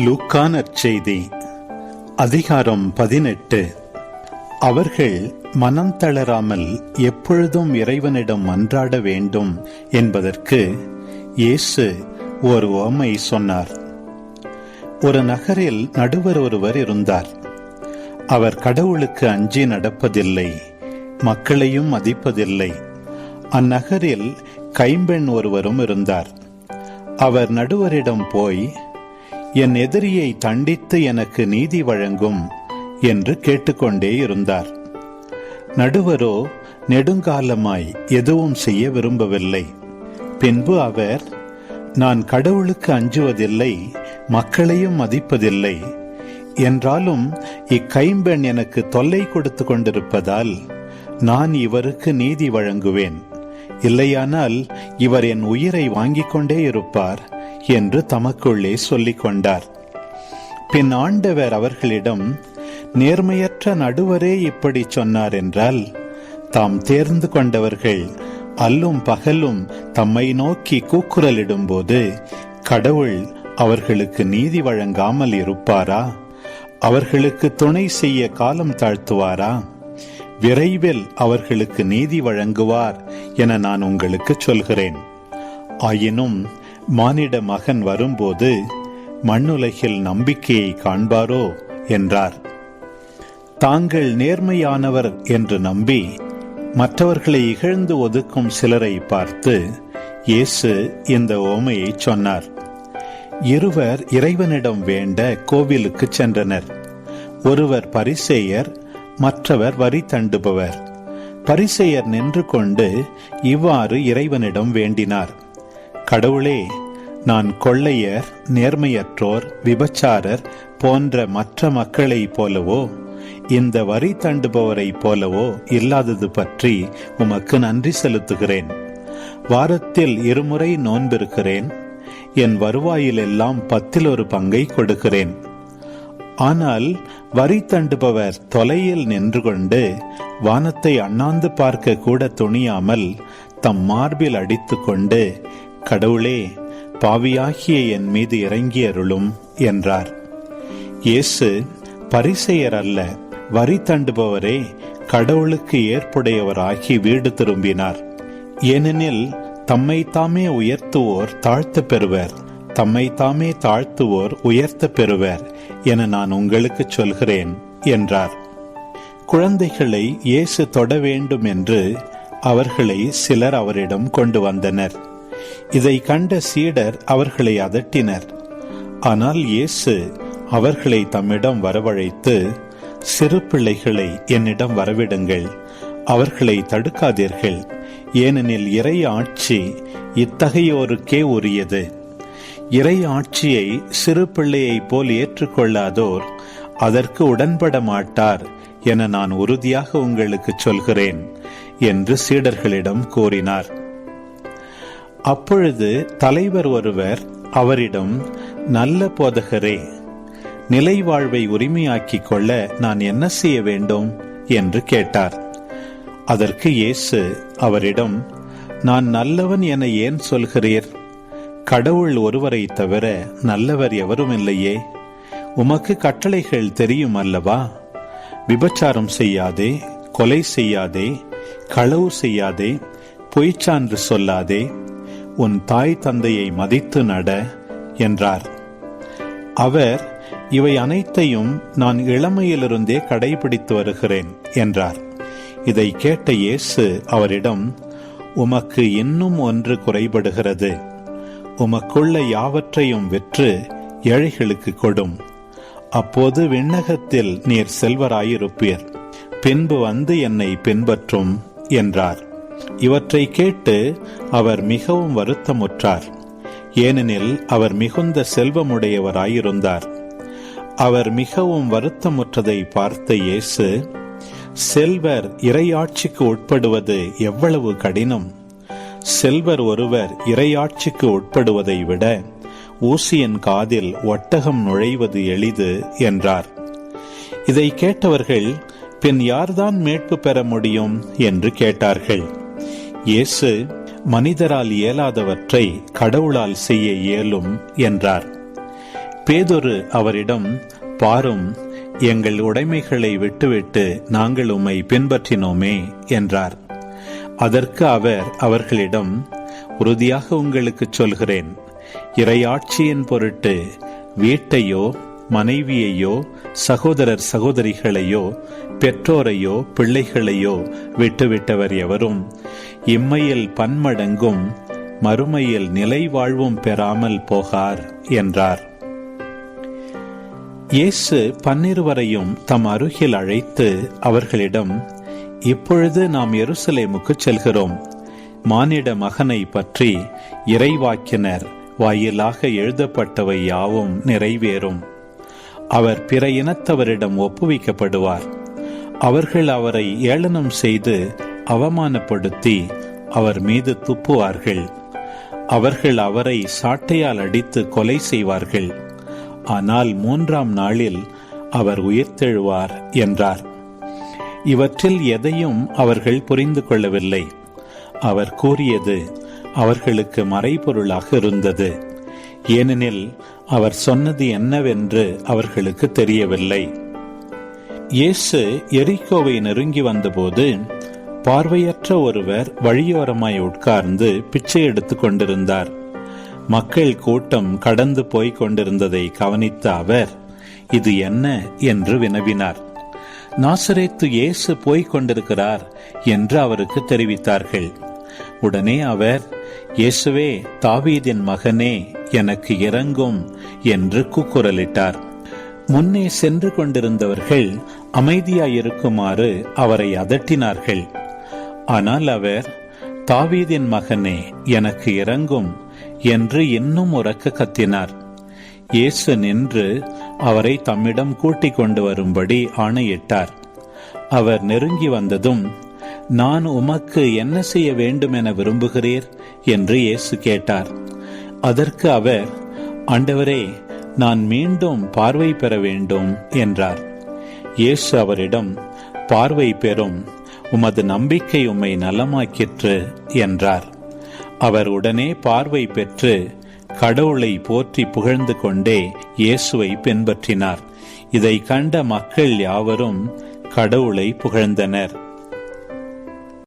லூக்கா நற்செய்தி அதிகாரம் 18. அவர்கள் மனம் தளராமல் எப்பொழுதும் இறைவனிடம் மன்றாட வேண்டும் என்பதற்கு இயேசு ஒரு உவமை சொன்னார். ஒரு நகரில் நடுவர் ஒருவர் இருந்தார். அவர் கடவுளுக்கு அஞ்சி நடப்பதில்லை, மக்களையும் மதிப்பதில்லை. அந்நகரில் கைம்பெண் ஒருவரும் இருந்தார். அவர் நடுவரிடம் போய், என் எதிரியை தண்டித்து எனக்கு நீதி வழங்கும் என்று கேட்டுக்கொண்டே இருந்தார். நடுவரோ நெடுங்காலமாய் எதுவும் செய்ய விரும்பவில்லை. பின்பு அவர், நான் கடவுளுக்கு அஞ்சுவதில்லை, மக்களையும் மதிப்பதில்லை. என்றாலும் இக்கைம்பெண் எனக்கு தொல்லை கொடுத்து கொண்டிருப்பதால் நான் இவருக்கு நீதி வழங்குவேன். இல்லையானால் இவர் என் உயிரை வாங்கிக் கொண்டே இருப்பார் என்று தமக்குள்ளே சொல்லிக் கொண்டார். பின் ஆண்டவர் அவர்களிடம், நேர்மையற்ற நடுவரே இப்படி சொன்னார் என்றால், தாம் தேர்ந்து கொண்டவர்கள் அல்லும் பகலும் தம்மை நோக்கி கூக்குரலிடும் போது கடவுள் அவர்களுக்கு நீதி வழங்காமல் இருப்பாரா? அவர்களுக்கு துணை செய்ய காலம் தாழ்த்துவாரா? விரைவில் அவர்களுக்கு நீதி வழங்குவார் என நான் உங்களுக்கு சொல்கிறேன். ஆயினும் மானிட மகன் வரும்போது மண்ணுலகில் நம்பிக்கையை காண்பாரோ என்றார். தாங்கள் நேர்மையானவர் என்று நம்பி மற்றவர்களை இகழ்ந்து ஒதுக்கும் சிலரை பார்த்து இயேசு இந்த உவமையை சொன்னார். இருவர் இறைவனிடம் வேண்ட கோவிலுக்கு சென்றனர். ஒருவர் பரிசேயர், மற்றவர் வரி தண்டுபவர். பரிசேயர் நின்று கொண்டு இவ்வாறு இறைவனிடம் வேண்டினார்: கடவுளே, நான் கொள்ளையர், நேர்மையற்றோர், விபச்சாரர் போன்ற மற்ற மக்களைப் போலவோ இந்த வரி தண்டுபவரை போலவோ இல்லாதது பற்றி உமக்கு நன்றி செலுத்துகிறேன். வாரத்தில் 2 முறை நோன்பிருக்கிறேன். என் வருவாயிலெல்லாம் 10 பங்கை கொடுக்கிறேன். ஆனால் வரி தண்டுபவர் தொலையில் நின்று கொண்டு வானத்தை அண்ணாந்து பார்க்க கூட துணியாமல் தம் மார்பில் அடித்து கொண்டு, கடவுளே, பாவியாகிய என் மீது இறங்கி அருளும் என்றார். இயேசு, பரிசேயர் அல்ல, வரி தண்டுபவரே கடவுளுக்கு ஏற்புடையவராகி வீடு திரும்பினார். ஏனெனில் தம்மை தாமே உயர்த்துவோர் தாழ்த்த பெறுவர், தம்மை தாமே தாழ்த்துவோர் உயர்த்த பெறுவர் என நான் உங்களுக்கு சொல்கிறேன் என்றார். குழந்தைகளை இயேசு தொட வேண்டும் என்று அவர்களை சிலர் அவரிடம் கொண்டு வந்தனர். இதை கண்ட சீடர் அவர்களை அதட்டினர். ஆனால் இயேசு அவர்களை தம்மிடம் வரவழைத்து, சிறு பிள்ளைகளை என்னிடம் வரவிடுங்கள், அவர்களை தடுக்காதீர்கள். ஏனெனில் இறை ஆட்சி இத்தகையோருக்கே உரியது. இறை ஆட்சியை சிறு பிள்ளையை போல் ஏற்றுக்கொள்ளாதோர் அதற்கு உடன்பட மாட்டார் என நான் உறுதியாக உங்களுக்கு சொல்கிறேன் என்று சீடர்களிடம் கூறினார். அப்பொழுது தலைவர் ஒருவர் அவரிடம், நல்ல போதகரே, நிலை வாழ்வை உரிமையாக்கிக் கொள்ள நான் என்ன செய்ய வேண்டும் என்று கேட்டார். அதற்கு இயேசு அவரிடம், நான் நல்லவன் என ஏன் சொல்கிறீர்? கடவுள் ஒருவரை தவிர நல்லவர் எவரும் இல்லையே. உமக்கு கட்டளைகள் தெரியும் அல்லவா? விபச்சாரம் செய்யாதே, கொலை செய்யாதே, களவு செய்யாதே, பொய்ச்சான்று சொல்லாதே, உன் தாய் தந்தையை மதித்து நட என்றார். அவர், இவை அனைத்தையும் நான் இளமையிலிருந்தே கடைபிடித்து வருகிறேன் என்றார். இதை கேட்ட இயேசு அவரிடம், உமக்கு இன்னும் ஒன்று குறைபடுகிறது. உமக்குள்ள யாவற்றையும் விற்று ஏழைகளுக்கு கொடும். அப்போது விண்ணகத்தில் நீர் செல்வராயிருப்பீர். பின்பு வந்து என்னை பின்பற்றும் என்றார். இவற்றை கேட்டு அவர் மிகவும் வருத்தமுற்றார். ஏனெனில் அவர் மிகுந்த செல்வமுடையவராயிருந்தார். அவர் மிகவும் வருத்தமுற்றதை பார்த்த இயேசு, செல்வர் இறையாட்சிக்கு உட்படுவது எவ்வளவு கடினம்! செல்வர் ஒருவர் இறையாட்சிக்கு உட்படுவதை விட ஊசியின் காதில் ஒட்டகம் நுழைவது எளிது என்றார். இதை கேட்டவர்கள், பின் யார்தான் மீட்பு பெற முடியும் என்று கேட்டார்கள். இயேசு, மனிதரால் இயலாதவற்றை கடவுளால் செய்ய இயலும் என்றார். பேதுரு அவரிடம், பாரும், எங்கள் உடைமைகளை விட்டுவிட்டு நாங்கள் உம்மை பின்பற்றினோமே என்றார். அதற்கு அவர் அவர்களிடம், உறுதியாக உங்களுக்கு சொல்கிறேன், இறையாட்சியின் பொருட்டு வீட்டையோ மனைவியையோ சகோதரர் சகோதரிகளையோ பெற்றோரையோ பிள்ளைகளையோ விட்டுவிட்டவர் எவரும் இம்மையில் பன்மடங்கும் மறுமையில் நிலை வாழ்வும் பெறாமல் போகார் என்றார். இயேசு 12 தம் அருகில் அழைத்து அவர்களிடம், இப்பொழுது நாம் எருசலேமுக்கு செல்கிறோம். மானிட மகனை பற்றி இறைவாக்கினர் வாயிலாக எழுதப்பட்டவை யாவும் நிறைவேறும். அவர் பிற இனத்தவரிடம் ஒப்புவிக்கப்படுவார். அவர்கள் அவரை ஏளனம் செய்து அவமானப்படுத்தி அவர் மீது துப்புவார்கள். அவர்கள் அவரை சாட்டையால் அடித்து கொலை செய்வார்கள். ஆனால் 3ஆம் நாளில் அவர் உயிர்த்தெழுவார் என்றார். இவற்றில் எதையும் அவர்கள் புரிந்து கொள்ளவில்லை. அவர் கூறியது அவர்களுக்கு மறைபொருளாக இருந்தது. ஏனெனில் அவர் சொன்னது என்னவென்று அவர்களுக்கு தெரியவில்லை. இயேசு எரிகோவை நெருங்கி வந்தபோது பார்வையற்ற ஒருவர் வழியோரமாய் உட்கார்ந்து பிச்சை எடுத்துக் கொண்டிருந்தார். மக்கள் கூட்டம் கடந்து போய்க் கொண்டிருந்ததை கவனித்த அவர், இது என்ன என்று வினவினார். நாசரேத்து இயேசு போய்க் கொண்டிருக்கிறார் என்று அவருக்கு தெரிவித்தார்கள். உடனே அவர், இயேசுவே, தாவீதின் மகனே, எனக்கு இரங்கும் என்று கூக்குரலிட்டார். முன்னே சென்று கொண்டிருந்தவர்கள் அமைதியாயிருக்குமாறு அவரை அதட்டினார்கள். ஆனால் அவர், தாவீதின் மகனே, எனக்கு இரங்கும் என்று இன்னும் உரக்க கத்தினார். இயேசு நின்று அவரை தம்மிடம் கூட்டிக் கொண்டு வரும்படி ஆணையிட்டார். அவர் நெருங்கி வந்ததும், நான் உமக்கு என்ன செய்ய வேண்டும் என விரும்புகிறீர் என்று இயேசு கேட்டார். அதற்கு அவர், ஆண்டவரே, நான் மீண்டும் பார்வை பெற வேண்டும் என்றார். இயேசு அவரிடம், பார்வை பெறும், உமது நம்பிக்கை உம்மை நலமாக்கிற்று என்றார். அவர் உடனே பார்வை பெற்று கடவுளை போற்றி புகழ்ந்து கொண்டே இயேசுவை பின்பற்றினார். இதை கண்ட மக்கள் யாவரும் கடவுளை புகழ்ந்தனர்.